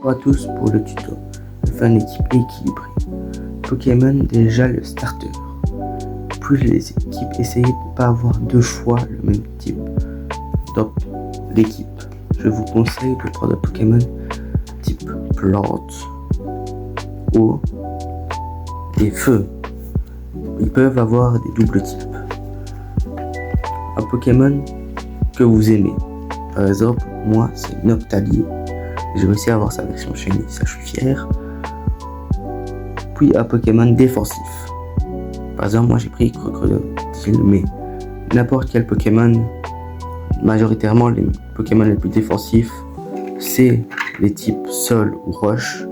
Bonjour à tous pour le tuto de faire une équipe équilibrée. Pokémon, déjà le starter. Puis les équipes, essayez de ne pas avoir deux fois le même type dans l'équipe. Je vous conseille de prendre un Pokémon type plante, eau et feu. Ils peuvent avoir des doubles types. Un Pokémon que vous aimez. Par exemple, moi c'est Noctali. J'ai réussi à avoir sa version shiny, ça je suis fier. Puis un Pokémon défensif. Par exemple, moi j'ai pris Crocodile, mais n'importe quel Pokémon, majoritairement les Pokémon les plus défensifs, c'est les types sol ou roche.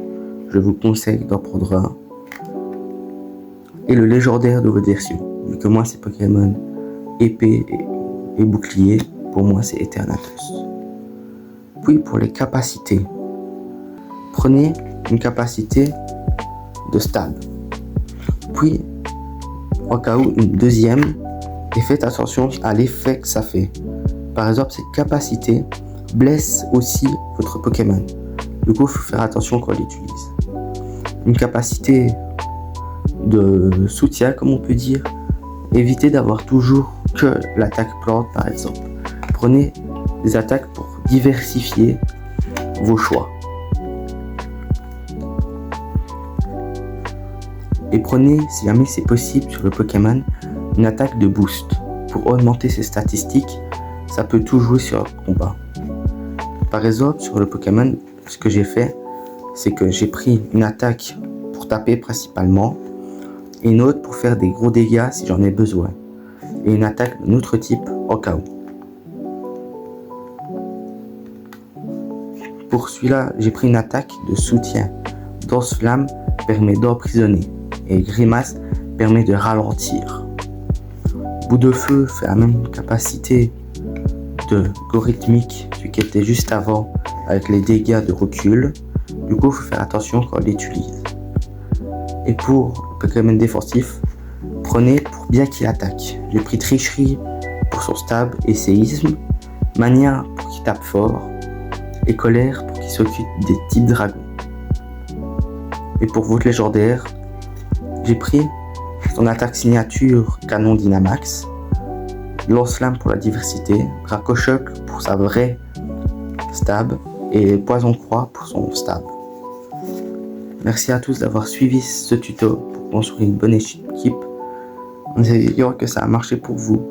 Je vous conseille d'en prendre un. Et le légendaire de votre version. Vu que moi c'est Pokémon épée et bouclier, pour moi c'est Eternatus. Puis pour les capacités, prenez une capacité de stab. Puis en cas où une deuxième, et faites attention à l'effet que ça fait. Par exemple, cette capacité blesse aussi votre Pokémon. Du coup, il faut faire attention quand on l'utilise. Une capacité de soutien, comme on peut dire, évitez d'avoir toujours que l'attaque plante par exemple. Prenez des attaques pour diversifier vos choix. Et prenez, si jamais c'est possible sur le Pokémon, une attaque de boost. Pour augmenter ses statistiques, ça peut tout jouer sur un combat. Par exemple, sur le Pokémon, ce que j'ai fait, c'est que j'ai pris une attaque pour taper principalement, et une autre pour faire des gros dégâts si j'en ai besoin, et une attaque d'un autre type au cas où. Pour celui-là, j'ai pris une attaque de soutien. Danse Flamme permet d'emprisonner, et Grimace permet de ralentir. Bout de Feu fait la même capacité de Gorhythmique, celui qui était juste avant, avec les dégâts de recul. Du coup, il faut faire attention quand on l'utilise. Et pour le Pokémon défensif, prenez pour bien qu'il attaque. J'ai pris Tricherie pour son stab et séisme, Mania pour qu'il tape fort, et Colère pour qu'il s'occupe des types dragons. Et pour votre légendaire, j'ai pris son attaque signature Canon Dynamax, Lance-Flamme pour la diversité, Dracochoc pour sa vraie stab et Poison Croix pour son stab. Merci à tous d'avoir suivi ce tuto pour construire une bonne équipe en ayant que ça a marché pour vous.